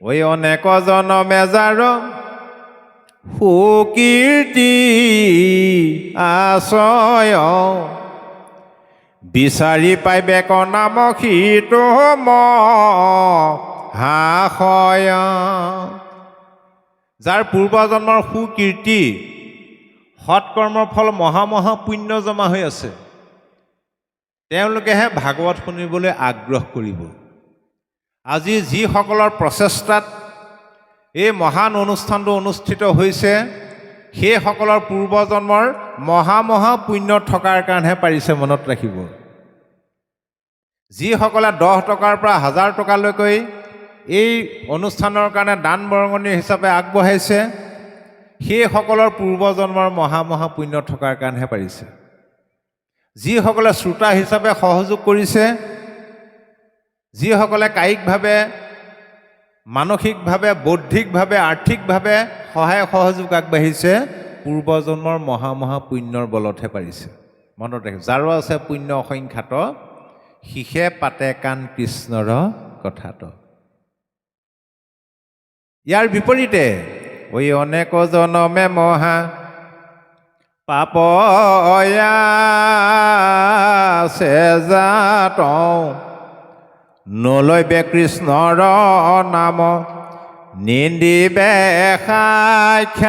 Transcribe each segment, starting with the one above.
ঐ অনেক জনমে যাৰ সুকীৰ্তি আশ্ৰয় বিচাৰি পাই বেক নাম সিটো মহাশয়। যাৰ পূৰ্বজন্মৰ সুকীৰ্তি সৎকৰ্মৰ ফল মহা পুণ্য জমা হৈ আছে, তেওঁলোকেহে ভাগৱত শুনিবলৈ আগ্ৰহ কৰিব। আজি যিসকলৰ প্ৰচেষ্টাত এই মহান অনুষ্ঠানটো অনুষ্ঠিত হৈছে, সেইসকলৰ পূৰ্বজন্মৰ মহা পুণ্য থকাৰ কাৰণেহে পাৰিছে। মনত ৰাখিব, যিসকলে 10 টকাৰ পৰা 1000 টকালৈকে এই অনুষ্ঠানৰ কাৰণে দান বৰঙণি হিচাপে আগবঢ়াইছে, সেইসকলৰ পূৰ্বজন্মৰ মহা পুণ্য থকাৰ কাৰণেহে পাৰিছে। যিসকলে শ্ৰোতা হিচাপে সহযোগ কৰিছে, যিসকলে কায়িকভাৱে, মানসিকভাৱে, বৌদ্ধিকভাৱে, আৰ্থিকভাৱে সহায় সহযোগ আগবাঢ়িছে, পূৰ্বজন্মৰ মহা পুণ্যৰ বলতহে পাৰিছে। মনত ৰাখিব, যাৰো আছে পুণ্য অসংখ্যাত, শিষে পাতে কাণ কৃষ্ণৰ কথাত। ইয়াৰ বিপৰীতে ঐ অনেক জনমে মহা পাপয়াছে জাত নলৈবে কৃষ্ণৰ নাম নিন্দিবে সাক্ষাৎ।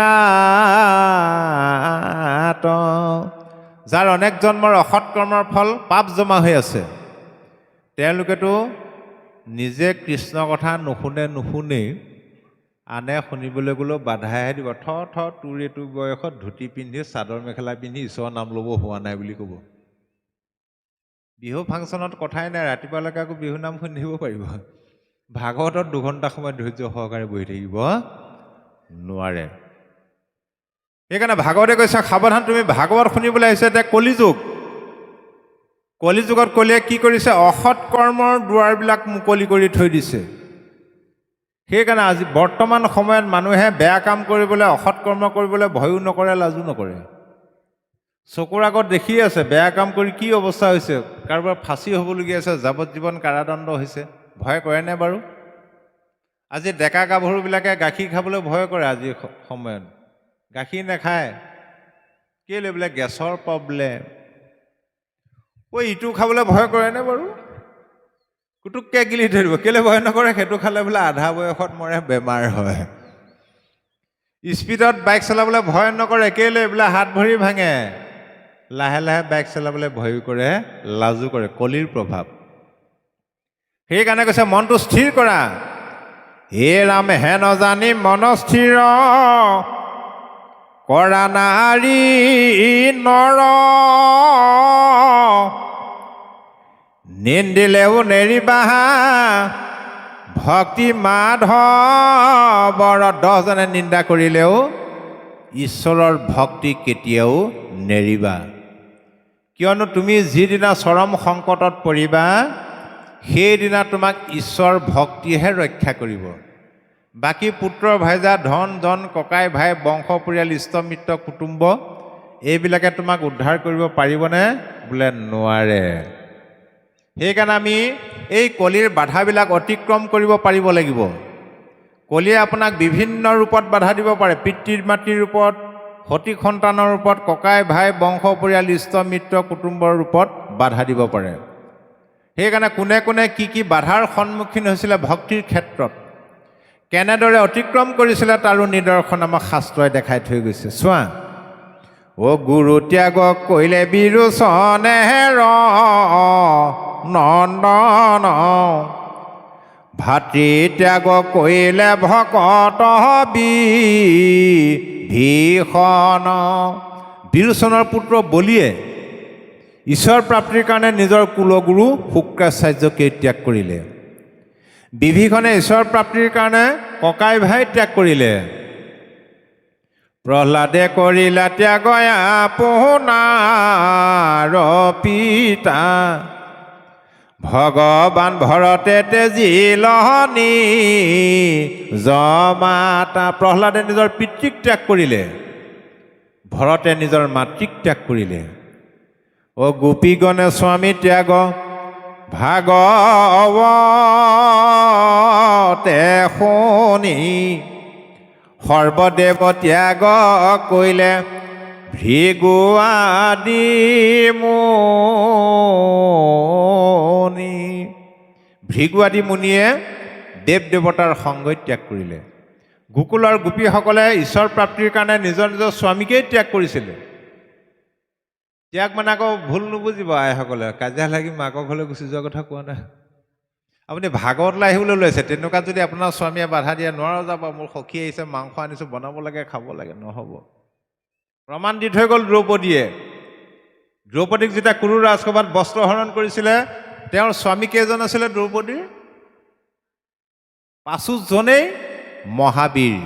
যাৰ অনেক জন্মৰ অসৎ কৰ্মৰ ফল পাপ জমা হৈ আছে, তেওঁলোকেতো নিজে কৃষ্ণ কথা নুশুনেই, আনে শুনিবলৈ গ'লেও বাধাহে দিব। তোৰ এইটো বয়সত ধুতি পিন্ধি চাদৰ মেখেলা পিন্ধি ঈশ্বৰৰ নাম ল'ব হোৱা নাই বুলি ক'ব। বিহু ফাংচনত কথাই নাই, ৰাতিপুৱালৈকে আকৌ বিহু নাম শুনি থাকিব পাৰিব। ভাগৱতত 2 ঘণ্টা সময় ধৈৰ্য সহকাৰে বহি থাকিব নোৱাৰে। সেইকাৰণে ভাগৱতে কৈছে, সাৱধান, তুমি ভাগৱত শুনিবলৈ আহিছে। এতিয়া কলিযুগত কলিয়ে কি কৰিছে? অসৎ কৰ্মৰ দুৱাৰবিলাক মুকলি কৰি থৈ দিছে। সেইকাৰণে আজি বৰ্তমান সময়ত মানুহে বেয়া কাম কৰিবলৈ, অসৎ কৰ্ম কৰিবলৈ ভয়ো নকৰে, লাজো নকৰে। চকুৰ আগত দেখি আছে বেয়া কাম কৰি কি অৱস্থা হৈছে, কাৰোবাৰ ফাঁচি হ'বলগীয়া আছে, যাৱজ্জীৱন কাৰাদণ্ড হৈছে। ভয় কৰেনে বাৰু? আজি ডেকা গাভৰুবিলাকে গাখীৰ খাবলৈ ভয় কৰে। আজিৰ সময়ত গাখীৰ নাখায়, কেলৈ? বোলে গেছৰ প্ৰব্লেম। ইটো খাবলৈ ভয় কৰেনে বাৰু? কুটুককৈ গিলি ধৰিব। কেলৈ ভয় নকৰে? সেইটো খালে বোলে আধা বয়সত মৰে, বেমাৰ হয়। স্পীডত বাইক চলাবলৈ ভয় নকৰে। কেলৈ? বোলে হাত ভৰি ভাঙে। লাহে লাহে বাইক চলাবলৈ ভয় কৰে, লাজো কৰে। কলিৰ প্ৰভাৱ। সেইকাৰণে কৈছে, মনটো স্থিৰ কৰা। হে ৰাম হে নজানি মন স্থিৰ কৰা নাৰী নৰ, নিন্দিলেও নেৰিবা ভক্তি মাধৱৰ। 10 জনে নিন্দা কৰিলেও ঈশ্বৰৰ ভক্তি কেতিয়াও নেৰিবা। কিয়নো তুমি যিদিনা চৰম সংকটত পৰিবা, সেইদিনা তোমাক ঈশ্বৰ ভক্তিহে ৰক্ষা কৰিব। বাকী পুত্ৰ ভাইজা, ধন জন, ককাই ভাই, বংশ পৰিয়াল, ইষ্ট মিত্ৰ, কুটুম্ব, এইবিলাকে তোমাক উদ্ধাৰ কৰিব পাৰিবনে? বোলে নোৱাৰে। সেইকাৰণে আমি এই কলিৰ বাধাবিলাক অতিক্ৰম কৰিব পাৰিব লাগিব। কলিয়ে আপোনাক বিভিন্ন ৰূপত বাধা দিব পাৰে। পিতৃ মাতৃৰ ৰূপত, সঠিক সন্তানৰ ৰূপত, ককাই ভাই, বংশ পৰিয়াল, ইষ্ট মিত্ৰ, কুটুম্বৰ ৰূপত বাধা দিব পাৰে। সেইকাৰণে কোনে কোনে কি বাধাৰ সন্মুখীন হৈছিলে ভক্তিৰ ক্ষেত্ৰত, কেনেদৰে অতিক্ৰম কৰিছিলে, তাৰো নিদৰ্শন আমাক শাস্ত্ৰই দেখাই থৈ গৈছে। চোৱা, গুৰু ত্যাগ কৰিলে বিৰোচনে নন্দন, ভাতৃ ত্যাগ কৰিলে ভকত বিভীষণ। বিৰোচনৰ পুত্ৰ বলিয়ে ঈশ্বৰ প্ৰাপ্তিৰ কাৰণে নিজৰ কুলগুৰু শুক্ৰাচাৰ্যকে ত্যাগ কৰিলে। বিভীষণে ঈশ্বৰ প্ৰাপ্তিৰ কাৰণে ককাই ভাই ত্যাগ কৰিলে। প্ৰহ্লাদে কৰিলে ত্যাগ আপোনাৰ পিতা, ভগৱান ভৰতে তেজিলনি জমাতা। প্ৰহ্লাদে নিজৰ পিতৃক ত্যাগ কৰিলে, ভৰতে নিজৰ মাতৃক ত্যাগ কৰিলে। গোপীগণে স্বামী ত্যাগ ভাগৱত তে শুনি সৰ্বদেৱ ত্যাগ কৰিলে ভৃগু আদি মুনি। ভৃগু আদি মুনিয়ে দেৱ দেৱতাৰ সংগ ত্যাগ কৰিলে। গোকুলৰ গোপীসকলে ঈশ্বৰ প্ৰাপ্তিৰ কাৰণে নিজৰ নিজৰ স্বামীকেই ত্যাগ কৰিছিলে। ত্যাগ মানে আকৌ ভুল নুবুজিব আইসকলে, কাজিয়া লাগি মাকৰ ঘৰলৈ গুচি যোৱাৰ কথা কোৱা নাই। আপুনি ভাগৱতলৈ আহিবলৈ লৈছে, তেনেকুৱা যদি আপোনাৰ স্বামীয়ে বাধা দিয়ে, নোৱাৰো যাব, মোৰ সখী আহিছে, মাংস আনিছোঁ, বনাব লাগে, খাব লাগে, নহ'ব। প্ৰমাণ দি থৈ গ'ল দ্ৰৌপদীয়ে। দ্ৰৌপদীক যেতিয়া কুৰু ৰাজসভাত বস্ত্ৰ হৰণ কৰিছিলে, তেওঁৰ স্বামী কেইজন আছিলে দ্ৰৌপদীৰ? ৫ জনেই মহাবীৰ।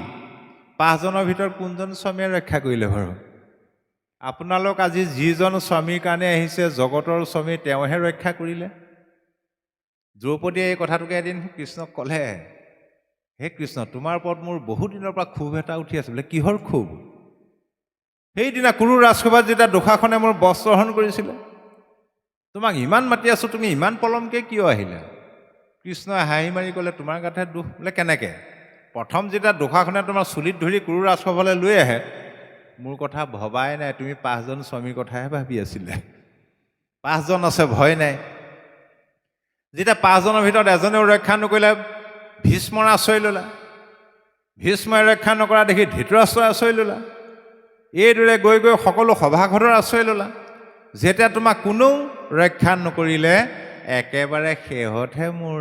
৫ জনৰ ভিতৰত কোনজন স্বামীয়ে ৰক্ষা কৰিলে বাৰু? আপোনালোক আজি যিজন স্বামীৰ কাৰণে আহিছে, জগতৰ স্বামী, তেওঁহে ৰক্ষা কৰিলে। দ্ৰৌপদীয়ে এই কথাটোকে এদিন কৃষ্ণক ক'লে, হে কৃষ্ণ, তোমাৰ ওপৰত মোৰ বহু দিনৰ পৰা ক্ষোভ এটা উঠি আছে। বোলে কিহৰ ক্ষোভ? সেইদিনা কুৰু ৰাজসভাত যেতিয়া দুষাখনে মোৰ বস্ত্ৰহৰণ কৰিছিলে, তোমাক ইমান মাতি আছোঁ, তুমি ইমান পলমকৈ কিয় আহিলা? কৃষ্ণই হাঁহি মাৰি ক'লে, তোমাৰ গাতহে দুখ। বোলে কেনেকৈ? প্ৰথম যেতিয়া দুষাখনে তোমাৰ চুলিত ধৰি কুৰু ৰাজসভালৈ লৈ আহে, মোৰ কথা ভবাই নাই, তুমি ৫ জন স্বামীৰ কথাহে ভাবি আছিলে। ৫ জন আছে, ভয় নাই। যেতিয়া ৫ জনৰ ভিতৰত এজনেও ৰক্ষা নকৰিলে, ভীষ্মৰ আশ্ৰয় ল'লা। ভীষ্মই ৰক্ষা নকৰা দেখি ধৃতৰাষ্ট্ৰৰ আশ্ৰয় ল'লা। এইদৰে গৈ গৈ সকলো সভাসদৰ আশ্ৰয় ল'লা। যেতিয়া তোমাক কোনেও ৰক্ষা নকৰিলে, একেবাৰে শেহতহে মোৰ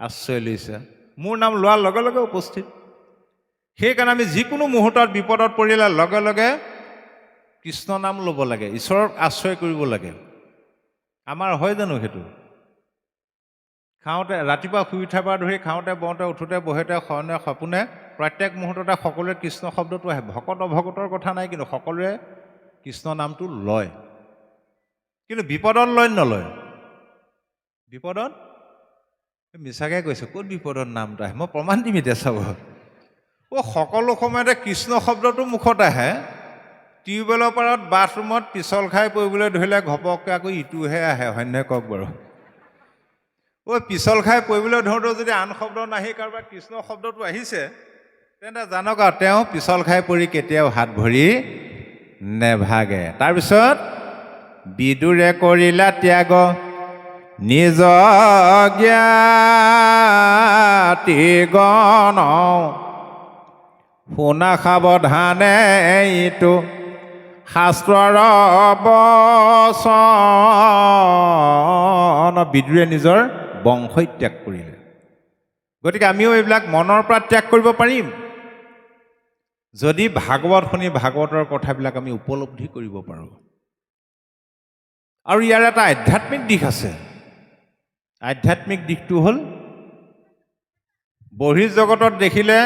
আশ্ৰয় লৈছে। মোৰ নাম লোৱাৰ লগে লগে উপস্থিত। সেইকাৰণে আমি যিকোনো মুহূৰ্তত বিপদত পৰিলে লগে লগে কৃষ্ণ নাম ল'ব লাগে, ঈশ্বৰক আশ্ৰয় কৰিব লাগে। আমাৰ হয় জানো সেইটো? খাওঁতে, ৰাতিপুৱা শুই উঠাৰ পৰা ধৰি খাওঁতে বওঁতে, উঠোঁতে বহোঁতে, শয়নে সপোনে, প্ৰত্যেক মুহূৰ্ততে সকলোৰে কৃষ্ণ শব্দটো আহে। ভকত অভকতৰ কথা নাই, কিন্তু সকলোৱে কৃষ্ণ নামটো লয়। কিন্তু বিপদত লয় নলয়? বিপদত মিছাকৈ কৈছে, ক'ত বিপদত নামটো আহে? মই প্ৰমাণ দিম এতিয়া, চাব। সকলো সময়তে কৃষ্ণ শব্দটো মুখত আহে। টিউবৱেলৰ পাৰত বাথৰুমত পিছল খাই পৰিবলৈ ধৰিলে ঘপককৈ আকৌ ইটোহে আহে, হয়নে কওক বাৰু? পিছল খাই পৰিবলৈ ধৰোঁতেও যদি আন শব্দ নাহি কাৰোবাৰ কৃষ্ণ শব্দটো আহিছে, তেন্তে জানক আৰু তেওঁ পিছল খাই পৰি কেতিয়াও হাত ভৰি নেভাগে। তাৰপিছত বিদুৰে কৰিলা ত্যাগ নিজ জ্ঞাতি গণ, শুনা সাৱধানে এইটো শাস্ত্ৰৰ বচন। বিদুৰে নিজৰ বংশই ত্যাগ কৰিলে। গতিকে আমিও এইবিলাক মনৰ পৰা ত্যাগ কৰিব পাৰিম যদি ভাগৱত শুনি ভাগৱতৰ কথাবিলাক আমি উপলব্ধি কৰিব পাৰোঁ। আৰু ইয়াৰ এটা আধ্যাত্মিক দিশ আছে। আধ্যাত্মিক দিশটো হ'ল, বহিৰ্জগতত দেখিলে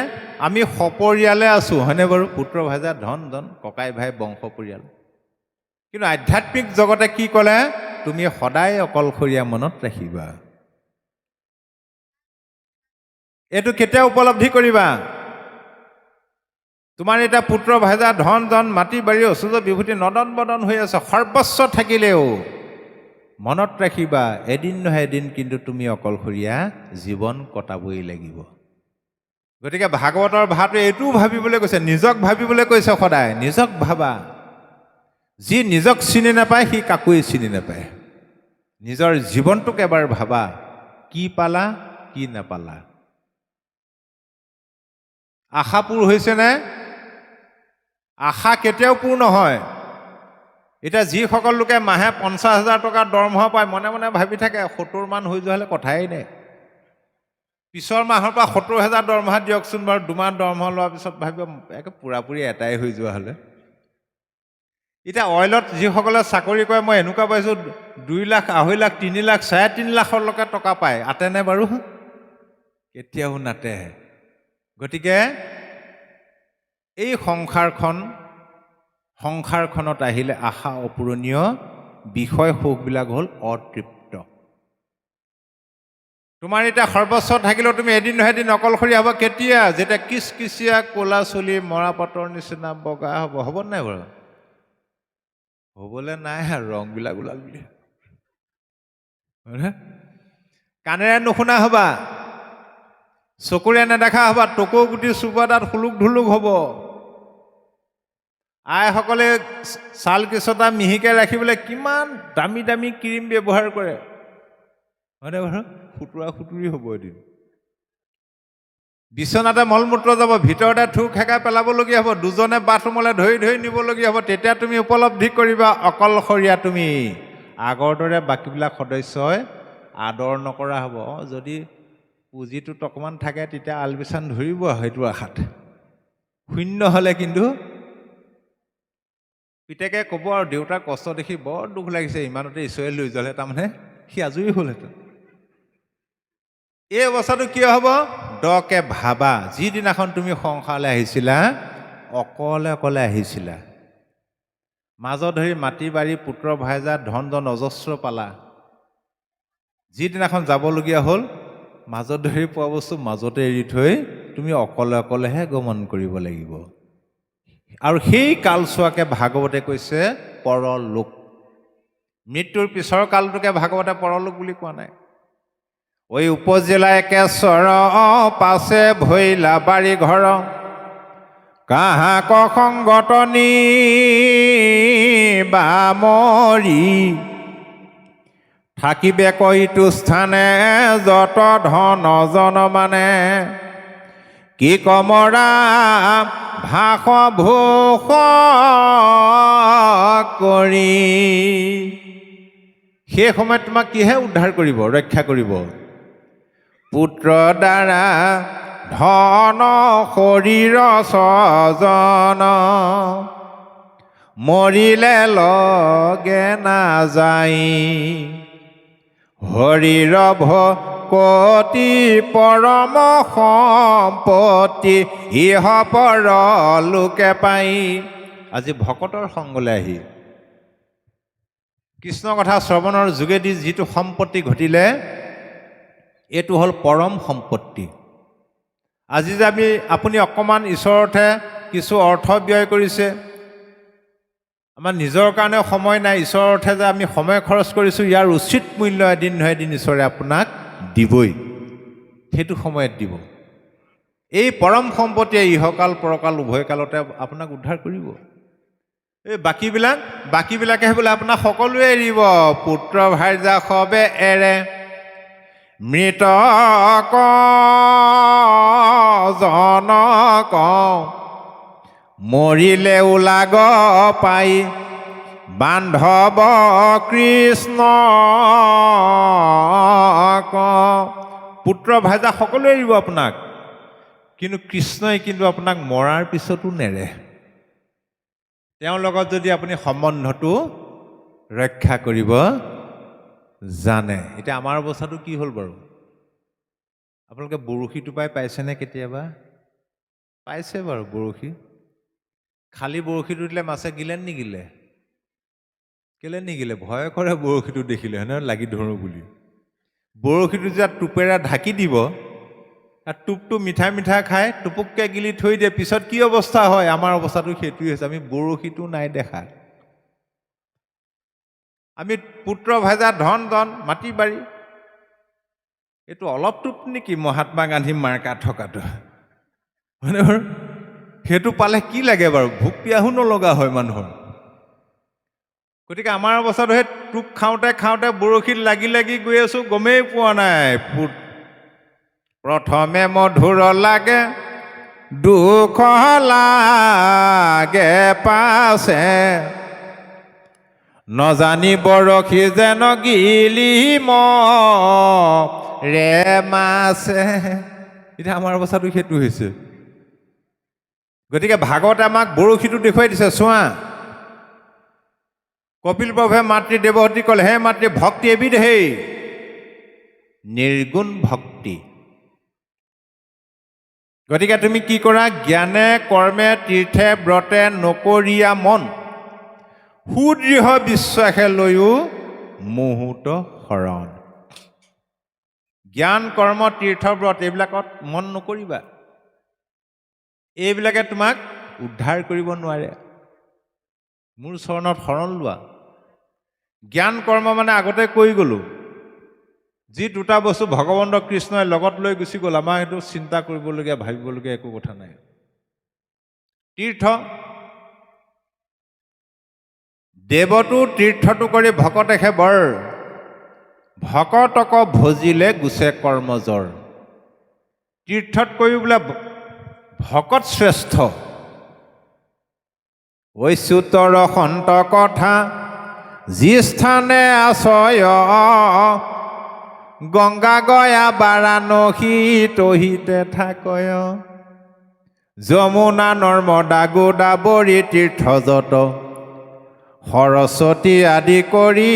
আমি সপৰিয়ালে আছোঁ, হয়নে বাৰু? পুত্ৰ ভাজা ধন ধন, ককাই ভাই বংশ পৰিয়াল। কিন্তু আধ্যাত্মিক জগতে কি ক'লে? তুমি সদায় অকলশৰীয়া মনত ৰাখিবা। এইটো কেতিয়া উপলব্ধি কৰিবা? তোমাৰ এতিয়া পুত্ৰ ভাজা ধন ধন, মাটি বাৰী, ঐশ্বৰ্য বিভূতি নদন বদন হৈ আছে, সৰ্বস্ব থাকিলেও মনত ৰাখিবা, এদিন নহয় এদিন কিন্তু তুমি অকলশৰীয়া জীৱন কটাবই লাগিব। গতিকে ভাগৱতৰ ভাৱটো এইটোও ভাবিবলৈ কৈছে, নিজক ভাবিবলৈ কৈছে। সদায় নিজক ভাবা। যি নিজক চিনি নাপায় সি কাকোৱে চিনি নাপায়। নিজৰ জীৱনটোক এবাৰ ভাবা, কি পালা কি নাপালা। আশা পূৰ হৈছেনে? আশা কেতিয়াও পূৰ নহয়। এতিয়া যিসকল লোকে মাহে 50,000 টকাৰ দৰমহা পায়, মনে মনে ভাবি থাকে 70 মান হৈ যোৱা হ'লে কথাই নাই। পিছৰ মাহৰ পৰা 70,000 দৰমহা দিয়কচোন বাৰু, 2 মাহ দৰমহা লোৱাৰ পিছত ভাবিব একে পুৰাপুৰি এটাই হৈ যোৱা হ'লে। এতিয়া অইলত যিসকলে চাকৰি কৰে, মই এনেকুৱা পাইছোঁ 2 লাখ, 2.5 লাখ, 3 লাখ, 3.5 লাখলৈকে টকা পায়। আতেনে বাৰু? কেতিয়াও নাতে। গতিকে এই সংসাৰখনত আহিলে আশা অপূৰণীয়, বিষয় সুখবিলাক হ'ল অতৃপ্ত। তোমাৰ এতিয়া সৰ্বস্ব থাকিলেও তুমি এদিন নহয় এদিন অকলশৰীয়া হ'ব। কেতিয়া? যেতিয়া কিচকিচিয়া ক'লা চুলি মৰাপাতৰ নিচিনা বগা হ'ব। হ'ব নাই বাৰু? হ'বলৈ নাই আৰু, ৰংবিলাক ওলাল বুলি। কাণেৰে নুশুনা হ'বা, চকুৰে নেদেখা হ'বা, টকৌ গুটি চুবা তাত হুলুক ঢুলুক হ'ব। আইসকলে ছাল কেঁচটা মিহিকৈ ৰাখিবলৈ কিমান দামী দামী ক্ৰীম ব্যৱহাৰ কৰে, হয়নে বাৰু? সুতুৰা সুতুৰি হ'ব এদিন। বিচনাতে মলমূত্ৰ যাব, ভিতৰতে থু খেকাই পেলাবলগীয়া হ'ব, দুজনে বাথৰুমলৈ ধৰি ধৰি নিবলগীয়া হ'ব। তেতিয়া তুমি উপলব্ধি কৰিবা অকলশৰীয়া তুমি। আগৰ দৰে বাকীবিলাক সদস্যই আদৰ নকৰা হ'ব। যদি পুঁজিটোত অকণমান থাকে তেতিয়া আলবিচান ধৰিব সেইটো আশাত। শূন্য হ'লে কিন্তু পিতেকে ক'ব আৰু দেউতাৰ কষ্ট দেখি বৰ দুখ লাগিছে, ইমানতে ঈশ্বৰে লৈ যোৱালে, তাৰমানে সি আজৰি হ'লহেঁতেন। এই অৱস্থাটো কিয় হ'ব? দকে ভাবা, যিদিনাখন তুমি সংসাৰলৈ আহিছিলা অকলে অকলে আহিছিলা, মাজত ধৰি মাটি বাৰী পুত্ৰ ভাইজা ধন জন অজস্ৰ পালা। যিদিনাখন যাবলগীয়া হ'ল মাজত ধৰি পোৱা বস্তু মাজতে এৰি থৈ তুমি অকলে অকলেহে গমন কৰিব লাগিব। আৰু সেই কালচোৱাকে ভাগৱতে কৈছে পৰলোক। মৃত্যুৰ পিছৰ কালটোকে ভাগৱতে পৰলোক বুলি কোৱা নাই। ঐ উপজিলা একেশ্বৰ পাছে ভৈলা বাৰী ঘৰ, কাহাক সংগতনি বামৰি, থাকিবে কৈটো স্থানে যত ধন জন মানে, কি কমৰা ভাষ ভোষ কৰি। সেই সময়ত তোমাক কিহে উদ্ধাৰ কৰিব, ৰক্ষা কৰিব? পুত্ৰ দ্বাৰা ধন শৰীৰ স্বজন, মৰিলে লগে নাযায়, হৰিৰ ভকতি পৰম সম্পত্তি, ইহ পৰ লোকে পাই। আজি ভকতৰ সংগলৈ আহি কৃষ্ণ কথা শ্ৰৱণৰ যোগেদি যিটো সম্পত্তি ঘটিলে এইটো হ'ল পৰম সম্পত্তি। আজি যে আপুনি অকণমান ঈশ্বৰতহে কিছু অৰ্থ ব্যয় কৰিছে, আমাৰ নিজৰ কাৰণে সময় নাই, ঈশ্বৰৰ অৰ্থে যে আমি সময় খৰচ কৰিছোঁ, ইয়াৰ উচিত মূল্য এদিন নহয় এদিন ঈশ্বৰে আপোনাক দিবই, সেইটো সময়ত দিব। এই পৰম সম্পত্তিয়ে ইহকাল পৰকাল উভয় কালতে আপোনাক উদ্ধাৰ কৰিব। এই বাকীবিলাকে বোলে আপোনাক সকলোৱে এৰিব। পুত্ৰ ভাৰ্যা সবে এৰে, মৃতক জনক মৰিলে ওলাগ পাই, বান্ধৱ কৃষ্ণ। পুত্ৰ ভাৰ্যা সকলোৱে এৰিব আপোনাক, কিন্তু কৃষ্ণই কিন্তু আপোনাক মৰাৰ পিছতো নেৰে। তেওঁৰ লগত যদি আপুনি সম্বন্ধটো ৰক্ষা কৰিব জানে। এতিয়া আমাৰ অৱস্থাটো কি হ'ল বাৰু? আপোনালোকে বৰশী টোপাই পাইছেনে কেতিয়াবা? পাইছে বাৰু বৰশী? খালী বৰশীটো দিলে মাছে গিলে নিগিলে? কেলে নিগিলে? ভয় কৰে বৰশীটো দেখিলে, হয় নহয়, লাগি ধৰোঁ বুলি। বৰশীটো যেতিয়া টোপেৰে ঢাকি দিব, আৰু টোপটো মিঠা মিঠা খাই টুপুককৈ গিলি থৈ দিয়ে, পিছত কি অৱস্থা হয়? আমাৰ অৱস্থাটো সেইটোৱে হৈছে, আমি বৰশীটো নাই দেখা। আমি পুত্ৰ ভাজা ধন ধন মাটি বাৰী, এইটো অলপ টোপ নেকি মহাত্মা গান্ধী মাৰ্কা থকাটো, হয়নে বাৰু? সেইটো পালে কি লাগে বাৰু? ভোক পিয়াহো নলগা হয় মানুহৰ। গতিকে আমাৰ অৱস্থাটো সেই টোপ খাওঁতে খাওঁতে বৰশীত লাগি লাগি গৈ আছোঁ, গমেই পোৱা নাই। প্ৰথমে মধুৰ লাগে, দুখ লাগে পাছে, নজানি বৰশী যেন গিলি মৰে মাছে। এতিয়া আমাৰ অৱস্থাটো সেইটো হৈছে। গতিকে ভাগৱতে আমাক বৰশীটো দেখুৱাই দিছে, চোৱা। কপিল প্ৰভুৱে মাতৃ দেৱহতী ক'লে, হে মাতৃ, ভক্তি এবিধেই নিৰ্গুণ ভক্তি। গতিকে তুমি কি কৰা? জ্ঞানে কৰ্মে তীৰ্থে ব্ৰতে নকৰিয়া মন, সুদৃঢ় বিশ্বাসে লৈও মুহূৰ্ত শৰণ। জ্ঞান কৰ্ম তীৰ্থ ব্ৰত এইবিলাকত মন নকৰিবা, এইবিলাকে তোমাক উদ্ধাৰ কৰিব নোৱাৰে। মোৰ চৰণত শৰণ লোৱা। জ্ঞান কৰ্ম মানে আগতে কৈ গ'লোঁ, যি দুটা বস্তু ভগৱন্ত কৃষ্ণই লগত লৈ গুচি গ'ল, আমাৰ সেইটো চিন্তা কৰিবলগীয়া ভাবিবলগীয়া একো কথা নাই। তীৰ্থ, দেৱতো তীৰ্থটো কৰি ভকতেহে বৰ, ভকতক ভজিলে গুচে কৰ্মজৰ। তীৰ্থত কৰি বোলে ভকত শ্ৰেষ্ঠ। ঐচ্যুতৰ সন্ত কথা যি স্থানে আশ্ৰয়, গংগা গয়া বাৰাণসী তহিতে থাকয়। যমুনা নৰ্মদা গোদাবৰী তীৰ্থ যত, সৰস্বতী আদি কৰি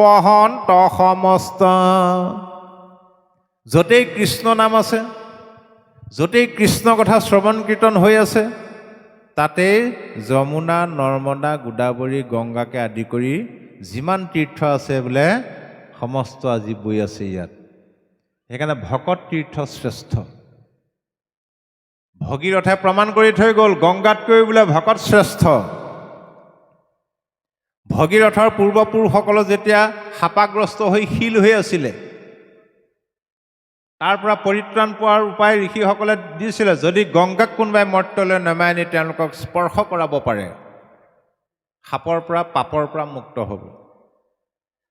বহন্ত সমস্ত। য'তেই কৃষ্ণ নাম আছে, য'তেই কৃষ্ণ কথা শ্ৰৱণ কীৰ্তন হৈ আছে, তাতেই যমুনা নৰ্মদা গোদাবৰী গংগাকে আদি কৰি যিমান তীৰ্থ আছে বোলে সমস্ত আজি বৈ আছে ইয়াত। সেইকাৰণে ভকত তীৰ্থ শ্ৰেষ্ঠ। ভগীৰথে প্ৰমাণ কৰি থৈ গ'ল, গংগাতকৈ বোলে ভকত শ্ৰেষ্ঠ। ভগীৰথৰ পূৰ্বপুৰুষসকলে যেতিয়া শাপাগ্ৰস্ত হৈ শিল হৈ আছিলে, তাৰ পৰা পৰিত্ৰাণ পোৱাৰ উপায় ঋষিসকলে দিছিলে, যদি গংগাক কোনোবাই মৰ্ত্যলৈ নমাই আনি তেওঁলোকক স্পৰ্শ কৰাব পাৰে, সাপৰ পৰা পাপৰ পৰা মুক্ত হ'ব।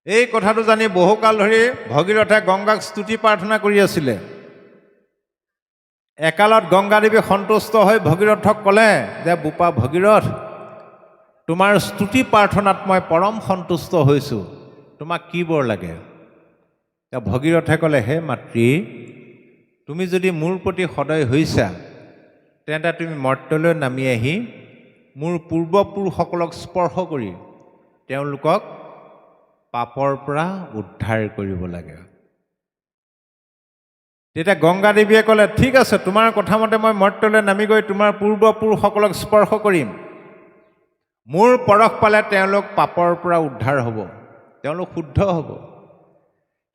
এই কথাটো জানি বহুকাল ধৰি ভগীৰথে গংগাক স্তুতি প্ৰাৰ্থনা কৰি আছিলে। একালত গংগাদেৱী সন্তুষ্ট হৈ ভগীৰথক ক'লে যে, বোপা ভগীৰথ, তোমাৰ স্তুতি প্ৰাৰ্থনাত মই পৰম সন্তুষ্ট হৈছোঁ, তোমাক কি বৰ লাগে? ভগীৰথে ক'লে, হে মাতৃ, তুমি যদি মোৰ প্ৰতি সদয় হৈছা, তেন্তে তুমি মৰ্ত্যলৈ নামি আহি মোৰ পূৰ্বপুৰুষসকলক স্পৰ্শ কৰি তেওঁলোকক পাপৰ পৰা উদ্ধাৰ কৰিব লাগে। তেতিয়া গংগাদেৱীয়ে ক'লে, ঠিক আছে, তোমাৰ কথা মতে মই মৰ্ত্যলৈ নামি গৈ তোমাৰ পূৰ্বপুৰুষসকলক স্পৰ্শ কৰিম। মোৰ পৰশ পালে তেওঁলোক পাপৰ পৰা উদ্ধাৰ হ'ব, তেওঁলোক শুদ্ধ হ'ব।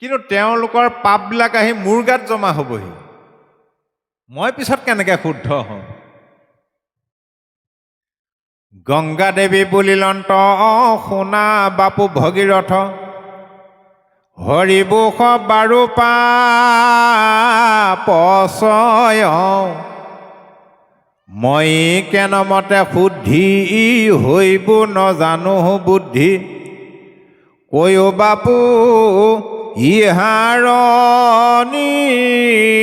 কিন্তু তেওঁলোকৰ পাপবিলাক আহি মোৰ গাত জমা হ'বহি, মই পিছত কেনেকৈ শুদ্ধ হওঁ? গংগাদেৱী বুলিলন্ত শুনা বাপু ভগীৰথ, হৰিবোষ বাৰু পাপচয়, মই কেনমতে শুদ্ধি হৈব নজানো বুদ্ধি, কৈও বাপু ইহাৰ নিৰ্ণয়।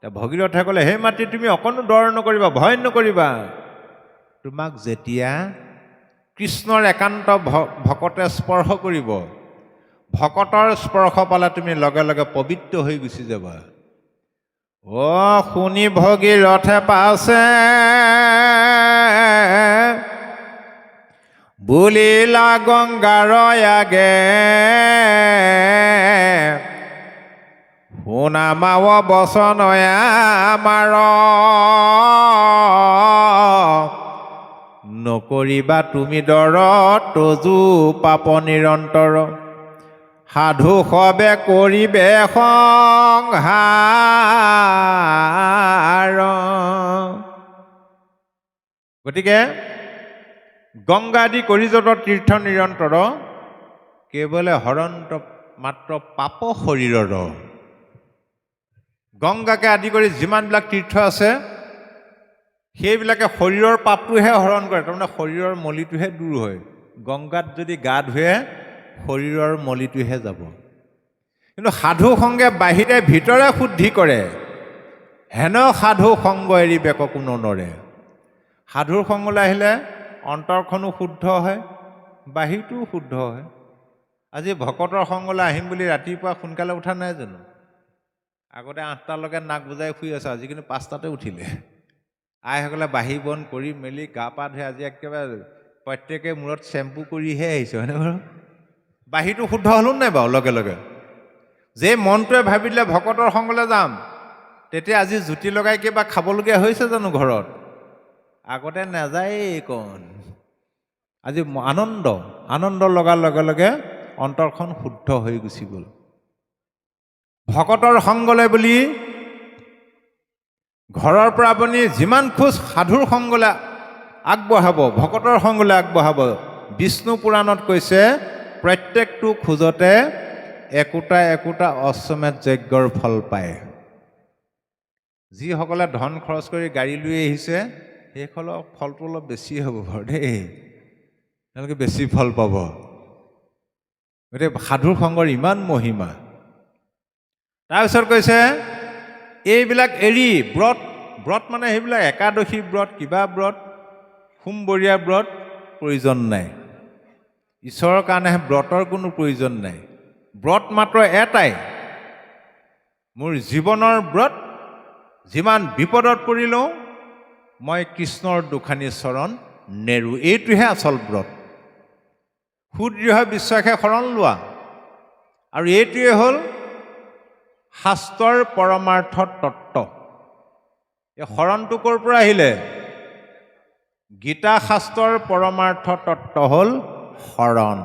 ভগীৰথে ক'লে, হে মাতৃ, তুমি অকণো ডৰ নকৰিবা, ভয় নকৰিবা। তোমাক যেতিয়া কৃষ্ণৰ একান্ত ভকতে স্পৰ্শ কৰিব, ভকতৰ স্পৰ্শ পালে তুমি লগে লগে পবিত্ৰ হৈ গুচি যাবা। শুনি ভগীৰথে পাছে বুলিলা গংগাৰ আগে, শুনা মাৱ বচন আমাৰ, নকৰিবা তুমি ডৰ তজু পাপ নিৰন্তৰ, সাধু সবে কৰিবে সংহাৰ। গতিকে গংগা আদি কৰি যত তীৰ্থ নিৰন্তৰ, কেৱলে হৰন্ত মাত্ৰ পাপ শৰীৰৰ। গংগাকে আদি কৰি যিমানবিলাক তীৰ্থ আছে, সেইবিলাকে শৰীৰৰ পাপটোহে হৰণ কৰে, তাৰমানে শৰীৰৰ মলিটোহে দূৰ হয়। গংগাত যদি গা ধুৱে, শৰীৰৰ মলিটোহে যাব। কিন্তু সাধু সংগে বাহিৰে ভিতৰে শুদ্ধি কৰে, হেন সাধু সংগ এৰি বেক কোনো নৰে। সাধুৰ সংগলৈ আহিলে অন্তৰখনো শুদ্ধ হয়, বাহিৰটোও শুদ্ধ হয়। আজি ভকতৰ সংগলৈ আহিম বুলি ৰাতিপুৱা সোনকালে উঠা নাই জানো? আগতে 8টালৈকে নাক বুজাই শুই আছে, আজি কিন্তু 5টাতে উঠিলে। আইসকলে বাঢ়ি বন কৰি মেলি গা পা ধুই আজি একেবাৰে প্ৰত্যেকে মূৰত চেম্পু কৰিহে আহিছে, হয়নে বাৰু? বাহিৰটো শুদ্ধ হ'লো নাই বাৰু? লগে লগে যে মনটোৱে ভাবিলে ভকতৰ সংগলৈ যাম, তেতিয়া আজি জুতি লগাই কিবা খাবলগীয়া হৈছে জানো ঘৰত? আগতে নাযায়েই কণ। আজি আনন্দ লগাৰ লগে লগে অন্তৰখন শুদ্ধ হৈ গুচি গ'ল। ভকতৰ সংগলৈ বুলি ঘৰৰ পৰা আপুনি যিমান খোজ সাধুৰ সংগলৈ আগবঢ়াব, ভকতৰ সংগলৈ আগবঢ়াব। বিষ্ণু পুৰাণত কৈছে, প্ৰত্যেকটো খোজতে একোটা একোটা অশ্বমেধ যজ্ঞৰ ফল পায়। যিসকলে ধন খৰচ কৰি গাড়ী লৈ আহিছে সেইসকলৰ ফলটো অলপ বেছি হ'ব বাৰু দেই, তেওঁলোকে বেছি ফল পাব। গতিকে সাধুৰ সংগৰ ইমান মহিমা। তাৰপিছত কৈছে এইবিলাক এৰি ব্ৰত মানে সেইবিলাক একাদশী ব্ৰত, কিবা ব্ৰত, সোমবৰীয়া ব্ৰত প্ৰয়োজন নাই। ঈশ্বৰৰ কাৰণে ব্ৰতৰ কোনো প্ৰয়োজন নাই। ব্ৰত মাত্ৰ এটাই, মোৰ জীৱনৰ ব্ৰত, যিমান বিপদত পৰিলেও মই কৃষ্ণৰ দুখানি চৰণ নেৰো, এইটোহে আচল ব্ৰত। সুদৃঢ় বিশ্বাসে শৰণ লোৱা, আৰু এইটোৱে হ'ল শাস্ত্ৰৰ পৰমাৰ্থ তত্ত্ব। এই শৰণটো ক'ৰ পৰা আহিলে? গীতা শাস্ত্ৰৰ পৰমাৰ্থ তত্ত্ব হ'ল শৰণ।